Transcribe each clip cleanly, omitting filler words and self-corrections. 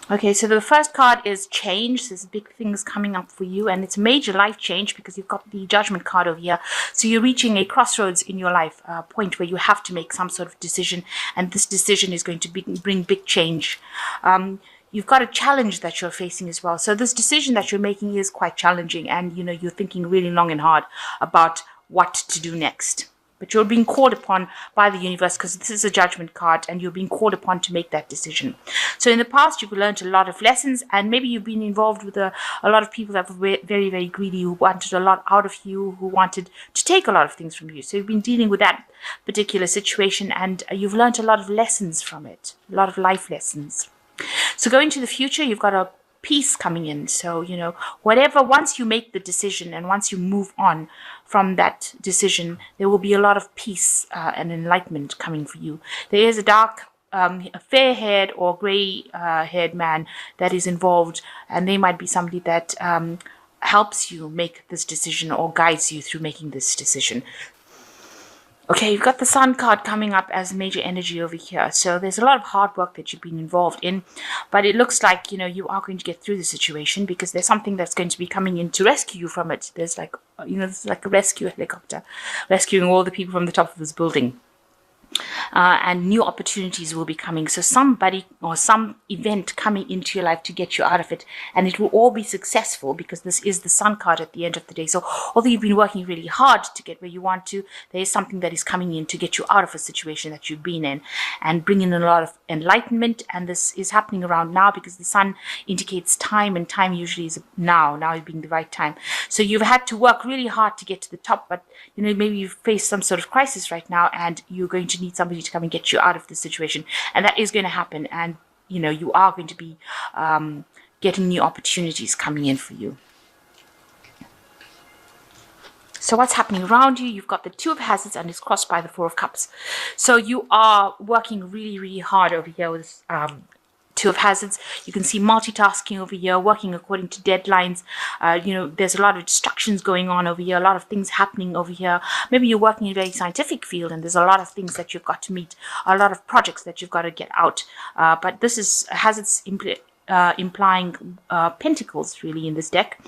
Okay, so the first card is change. There's big things coming up for you, and it's a major life change because you've got the Judgment card over here. So you're reaching a crossroads in your life, a point where you have to make some sort of decision, and this decision is going to bring big change. You've got a challenge that you're facing as well. So this decision that you're making is quite challenging, and you're thinking really long and hard about what to do next. But you're being called upon by the universe because this is a Judgment card and you're being called upon to make that decision. So in the past, you've learned a lot of lessons, and maybe you've been involved with a lot of people that were very, very greedy, who wanted a lot out of you, who wanted to take a lot of things from you. So you've been dealing with that particular situation, and you've learned a lot of lessons from it, a lot of life lessons. So going to the future, you've got a peace coming in. So, whatever, once you make the decision and once you move on from that decision, there will be a lot of peace and enlightenment coming for you. There is a dark, a fair-haired or gray-haired man that is involved, and they might be somebody that helps you make this decision or guides you through making this decision. Okay, you've got the Sun card coming up as major energy over here. So there's a lot of hard work that you've been involved in, but it looks like, you are going to get through the situation because there's something that's going to be coming in to rescue you from it. There's like, there's like a rescue helicopter rescuing all the people from the top of this building. And new opportunities will be coming. So somebody or some event coming into your life to get you out of it, and it will all be successful because this is the Sun card at the end of the day. So although you've been working really hard to get where you want to, there is something that is coming in to get you out of a situation that you've been in and bring in a lot of enlightenment. And this is happening around now because the Sun indicates time, and time usually is now being the right time. So you've had to work really hard to get to the top, but maybe you've faced some sort of crisis right now, and you're going to need somebody to come and get you out of the situation, and that is going to happen. And you are going to be getting new opportunities coming in for you. So what's happening around you? You've got the Two of Hazards, and it's crossed by the Four of Cups. So you are working really, really hard over here with Two of Hazards. You can see multitasking over here, working according to deadlines. There's a lot of distractions going on over here, a lot of things happening over here. Maybe you're working in a very scientific field and there's a lot of things that you've got to meet, a lot of projects that you've got to get out. But this is Hazards implying pentacles really in this deck,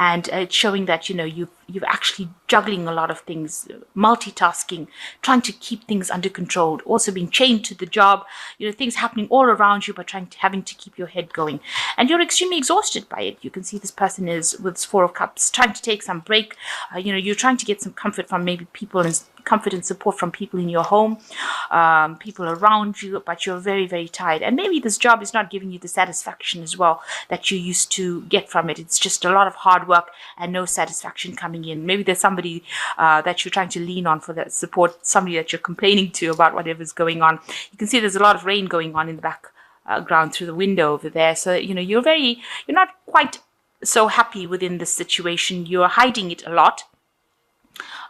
and it's showing that you've actually juggling a lot of things, multitasking, trying to keep things under control, also being chained to the job, things happening all around you, but having to keep your head going, and you're extremely exhausted by it. You can see this person is with Four of Cups trying to take some break. You're trying to get some comfort from maybe people and comfort and support from people in your home, people around you, but you're very, very tired, and maybe this job is not giving you the satisfaction as well that you used to get from it. It's just a lot of hard work and no satisfaction coming in. Maybe there's somebody that you're trying to lean on for that support, somebody that you're complaining to about whatever's going on. You can see there's a lot of rain going on in the background through the window over there. So you're not quite so happy within this situation. You're hiding it a lot.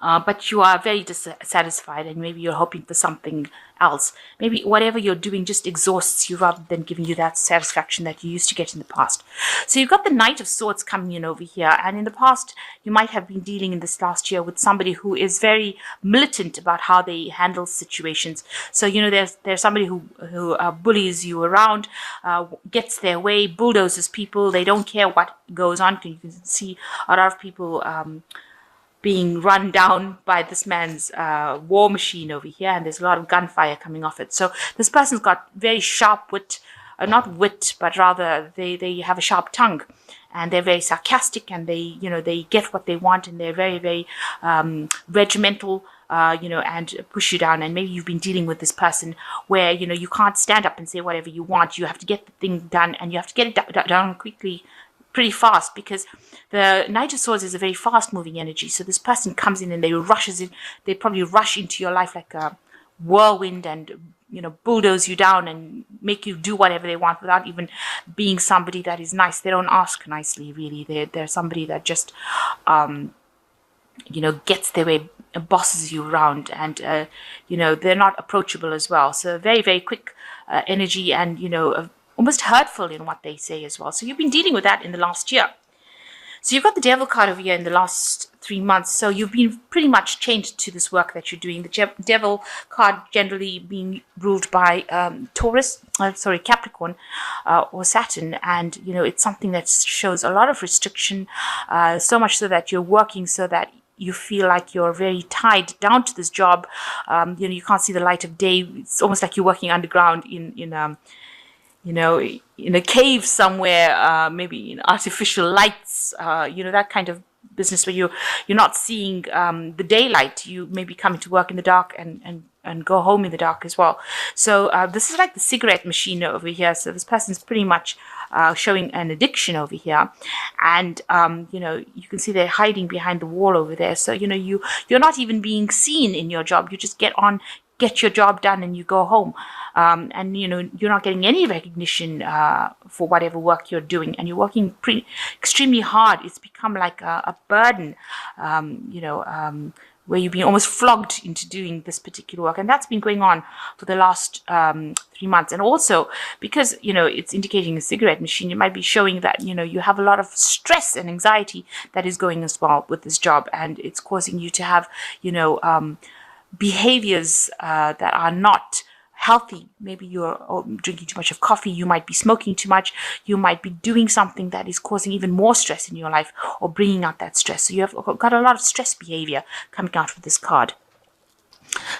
But you are very dissatisfied, and maybe you're hoping for something else. Maybe whatever you're doing just exhausts you rather than giving you that satisfaction that you used to get in the past. So you've got the Knight of Swords coming in over here, and in the past you might have been dealing in this last year with somebody who is very militant about how they handle situations. So there's somebody who bullies you around, gets their way, bulldozes people. They don't care what goes on. You can see a lot of people being run down by this man's war machine over here, and there's a lot of gunfire coming off it. So this person's got very sharp wit, not wit, but rather they have a sharp tongue, and they're very sarcastic, and they get what they want, and they're very, very regimental, and push you down. And maybe you've been dealing with this person where you can't stand up and say whatever you want. You have to get the thing done, and you have to get it done quickly, pretty fast, because the Knight of Swords is a very fast moving energy. So this person comes in and they probably rush into your life like a whirlwind and bulldoze you down and make you do whatever they want without even being somebody that is nice. They don't ask nicely, really. They're somebody that just gets their way, bosses you around, and they're not approachable as well. So very, very quick energy, and almost hurtful in what they say as well. So you've been dealing with that in the last year. So you've got the devil card over here in the last 3 months. So you've been pretty much chained to this work that you're doing. The devil card generally being ruled by Capricorn or Saturn. And, it's something that shows a lot of restriction, so much so that you're working so that you feel like you're very tied down to this job. You can't see the light of day. It's almost like you're working underground in a cave somewhere, maybe in artificial lights, that kind of business where you're not seeing the daylight. You maybe coming to work in the dark and go home in the dark as well. So this is like the cigarette machine over here. So this person's pretty much showing an addiction over here. And, you can see they're hiding behind the wall over there. So, you're not even being seen in your job. You just get your job done and you go home. And you're not getting any recognition for whatever work you're doing, and you're working extremely hard. It's become like a burden, where you've been almost flogged into doing this particular work, and that's been going on for the last 3 months. And also because it's indicating a cigarette machine, it might be showing that you have a lot of stress and anxiety that is going as well with this job, and it's causing you to have behaviors that are not healthy. Maybe you're drinking too much of coffee, you might be smoking too much, you might be doing something that is causing even more stress in your life or bringing out that stress. So you have got a lot of stress behavior coming out with this card.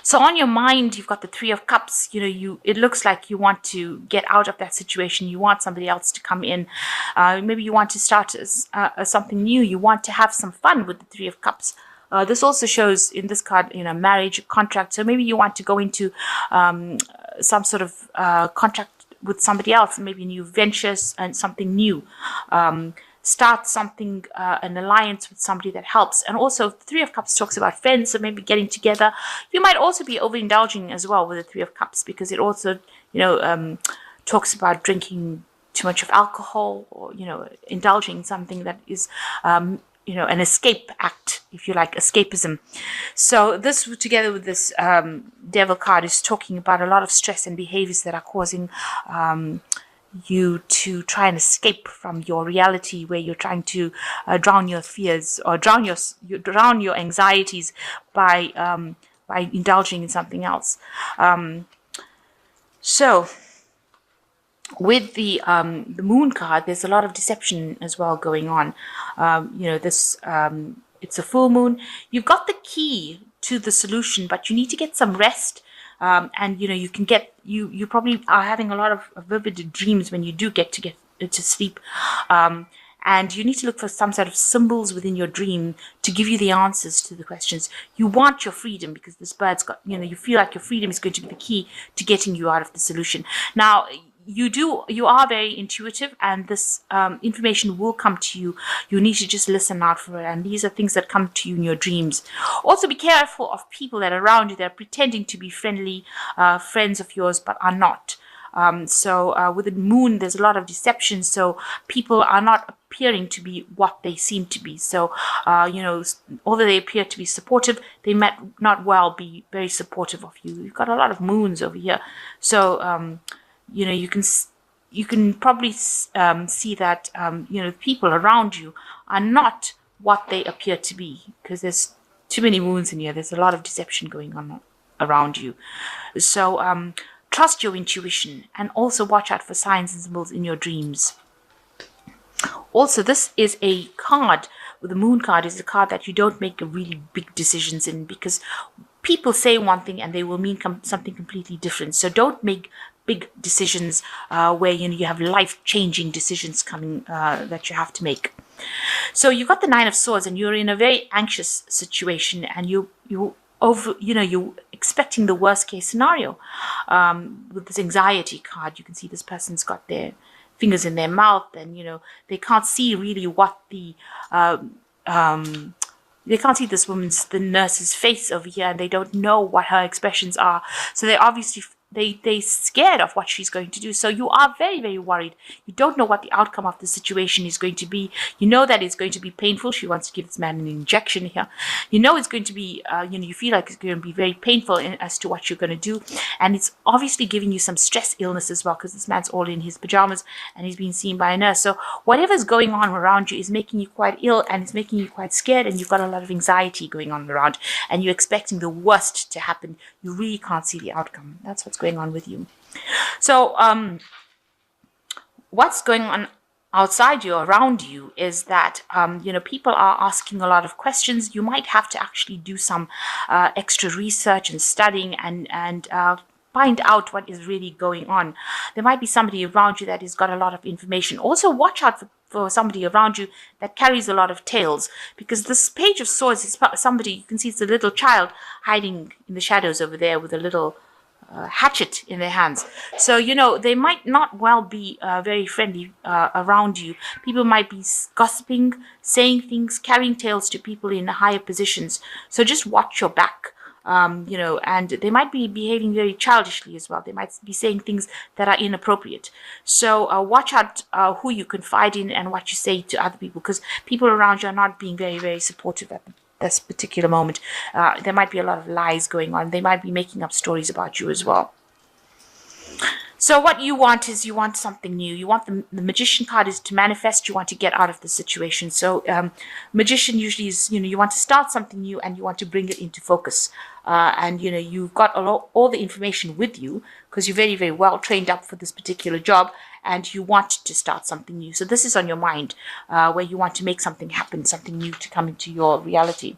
So on your mind, you've got the Three of Cups. It looks like you want to get out of that situation. You want somebody else to come in. Maybe you want to start something new. You want to have some fun with the Three of Cups. This also shows in this card, marriage, contract. So maybe you want to go into some sort of contract with somebody else, maybe new ventures and something new. Start something, an alliance with somebody that helps. And also, Three of Cups talks about friends, so maybe getting together. You might also be overindulging as well with the Three of Cups, because it also, talks about drinking too much of alcohol, or, indulging in something that is an escape act, if you like, escapism. So this, together with this devil card, is talking about a lot of stress and behaviors that are causing you to try and escape from your reality, where you're trying to drown your fears or drown your anxieties by indulging in something else. So with the moon card, there's a lot of deception as well going on. It's a full moon. You've got the key to the solution, but you need to get some rest. And you can get you probably are having a lot of vivid dreams when you do get to sleep. And you need to look for some sort of symbols within your dream to give you the answers to the questions. You want your freedom, because this bird's got, you feel like your freedom is going to be the key to getting you out of the solution. Now, you are very intuitive, and this information will come to you. You need to just listen out for it. And these are things that come to you in your dreams. Also, be careful of people that are around you that are pretending to be friendly friends of yours, but are not. So with the moon, there's a lot of deception. So people are not appearing to be what they seem to be. So, although they appear to be supportive, they might not well be very supportive of you. You've got a lot of moons over here. So, you can probably see that, people around you are not what they appear to be, because there's too many moons in here. There's a lot of deception going on around you. So, trust your intuition, and also watch out for signs and symbols in your dreams. Also, this is a card, with the moon card, is a card that you don't make really big decisions in, because people say one thing and they will mean something completely different. So don't make big decisions where you have life-changing decisions coming that you have to make. So you've got the Nine of Swords, and you're in a very anxious situation, and you're expecting the worst case scenario. With this anxiety card, you can see this person's got their fingers in their mouth, and they can't see really what the they can't see the nurse's face over here, and they don't know what her expressions are. So they're obviously they scared of what she's going to do. So you are very, very worried. You don't know what the outcome of the situation is going to be. You know that it's going to be painful. She wants to give this man an injection here. You know it's going to be, you feel like it's going to be very painful as to what you're going to do. And it's obviously giving you some stress illness as well, because this man's all in his pajamas and he's being seen by a nurse. So whatever's going on around you is making you quite ill, and it's making you quite scared, and you've got a lot of anxiety going on around, and you're expecting the worst to happen. You really can't see the outcome. That's what's going on with you. So what's going on outside you, around you, is that people are asking a lot of questions. You might have to actually do some extra research and studying and find out what is really going on. There might be somebody around you that has got a lot of information. Also, watch out for somebody around you that carries a lot of tales, because this Page of Swords is somebody, you can see it's a little child hiding in the shadows over there with a little hatchet in their hands. So, they might not well be very friendly around you. People might be gossiping, saying things, carrying tales to people in higher positions. So just watch your back. And they might be behaving very childishly as well. They might be saying things that are inappropriate. So watch out who you confide in and what you say to other people, because people around you are not being very, very supportive at this particular moment. There might be a lot of lies going on. They might be making up stories about you as well. So what you want is, you want something new. You want the Magician card is to manifest. You want to get out of the situation. So Magician usually is, you want to start something new and you want to bring it into focus. And you've got all the information with you, because you're very, very well trained up for this particular job, and you want to start something new. So this is on your mind, where you want to make something happen, something new to come into your reality.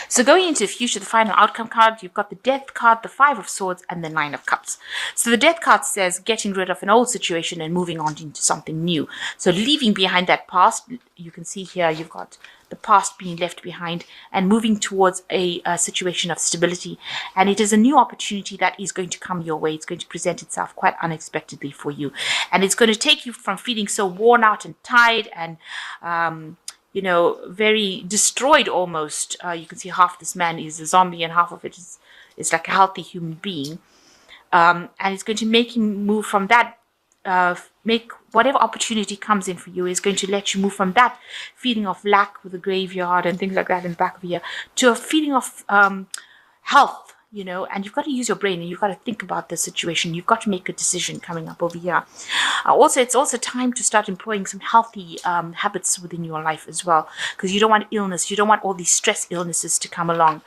So going into the future, the final outcome card, you've got the Death card, the Five of Swords, and the Nine of Cups. So the Death card says getting rid of an old situation and moving on into something new. So leaving behind that past. You can see here you've got the past being left behind and moving towards a situation of stability. And it is a new opportunity that is going to come your way. It's going to present itself quite unexpectedly for you. And it's going to take you from feeling so worn out and tired and very destroyed almost. You can see half this man is a zombie and half of it is like a healthy human being. And it's going to make him move from that, make whatever opportunity comes in for you is going to let you move from that feeling of lack with the graveyard and things like that in the back of here to a feeling of health. And you've got to use your brain and you've got to think about the situation. You've got to make a decision coming up over here. Also, it's also time to start employing some healthy habits within your life as well, because you don't want illness. You don't want all these stress illnesses to come along.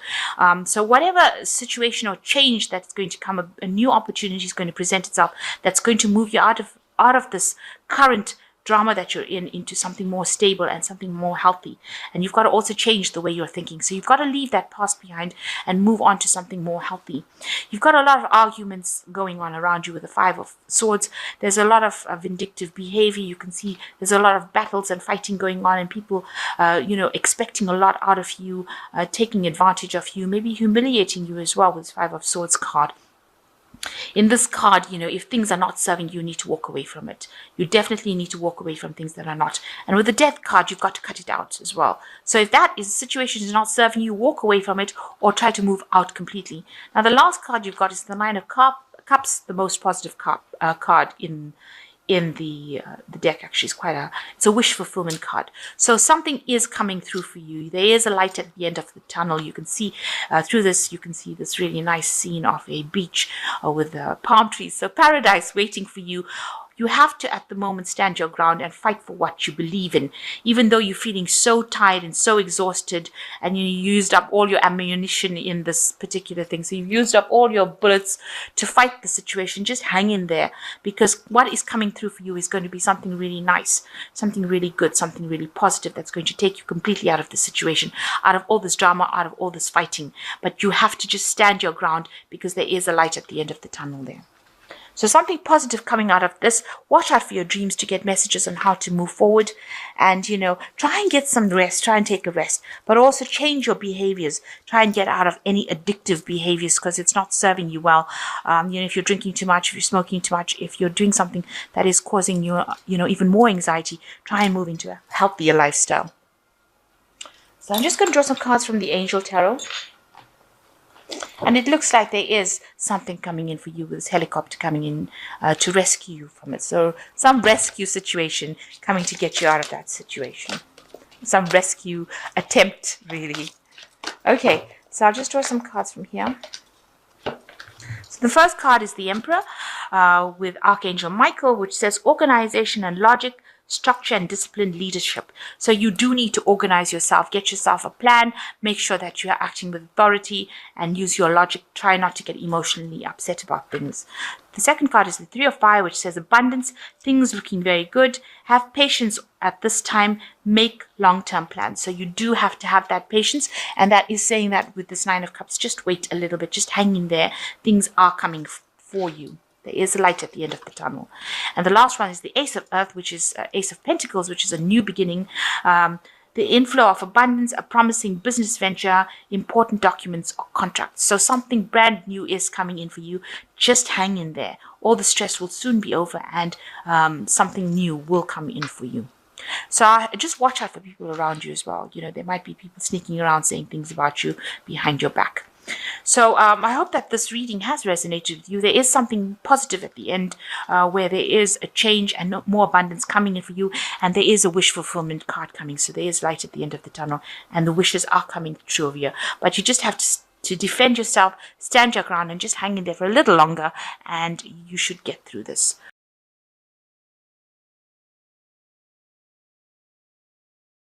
So whatever situation or change that's going to come, a new opportunity is going to present itself that's going to move you out of this current drama that you're in into something more stable and something more healthy. And you've got to also change the way you're thinking. So you've got to leave that past behind and move on to something more healthy. You've got a lot of arguments going on around you with the Five of Swords. There's a lot of vindictive behavior. You can see there's a lot of battles and fighting going on, and people, expecting a lot out of you, taking advantage of you, maybe humiliating you as well with this Five of Swords card. In this card, if things are not serving you, you need to walk away from it. You definitely need to walk away from things that are not. And with the Death card, you've got to cut it out as well. So if that situation is not serving you, walk away from it or try to move out completely. Now, the last card you've got is the Nine of Cups, the most positive card in the deck. Actually, it's a wish fulfillment card. So something is coming through for you. There is a light at the end of the tunnel. You can see through this, you can see this really nice scene of a beach with palm trees. So paradise waiting for you. You have to, at the moment, stand your ground and fight for what you believe in, even though you're feeling so tired and so exhausted, and you used up all your ammunition in this particular thing. So you've used up all your bullets to fight the situation. Just hang in there, because what is coming through for you is going to be something really nice, something really good, something really positive that's going to take you completely out of the situation, out of all this drama, out of all this fighting. But you have to just stand your ground, because there is a light at the end of the tunnel there. So something positive coming out of this. Watch out for your dreams to get messages on how to move forward. And, try and get some rest. Try and take a rest. But also change your behaviors. Try and get out of any addictive behaviors, because it's not serving you well. If you're drinking too much, if you're smoking too much, if you're doing something that is causing you, even more anxiety, try and move into a healthier lifestyle. So I'm just going to draw some cards from the Angel Tarot. And it looks like there is something coming in for you with this helicopter coming in to rescue you from it. So some rescue situation coming to get you out of that situation. Some rescue attempt, really. Okay, so I'll just draw some cards from here. So the first card is the Emperor with Archangel Michael, which says organization and logic, structure and disciplined leadership. So you do need to organize yourself, get yourself a plan, make sure that you are acting with authority and use your logic. Try not to get emotionally upset about things. The second card is the Three of Fire, which says abundance, things looking very good. Have patience at this time, make long-term plans. So you do have to have that patience, and that is saying that with this Nine of Cups, just wait a little bit, just hang in there. Things are coming for you. There is a light at the end of the tunnel. And the last one is the Ace of Earth, which is Ace of Pentacles, which is a new beginning. The inflow of abundance, a promising business venture, important documents or contracts. So something brand new is coming in for you. Just hang in there. All the stress will soon be over, and something new will come in for you. So just watch out for people around you as well. You know, there might be people sneaking around saying things about you behind your back. So I hope that this reading has resonated with you. There is something positive at the end where there is a change and more abundance coming in for you. And there is a wish fulfillment card coming. So there is light at the end of the tunnel. And the wishes are coming true of you. But you just have to defend yourself, stand your ground, and just hang in there for a little longer. And you should get through this.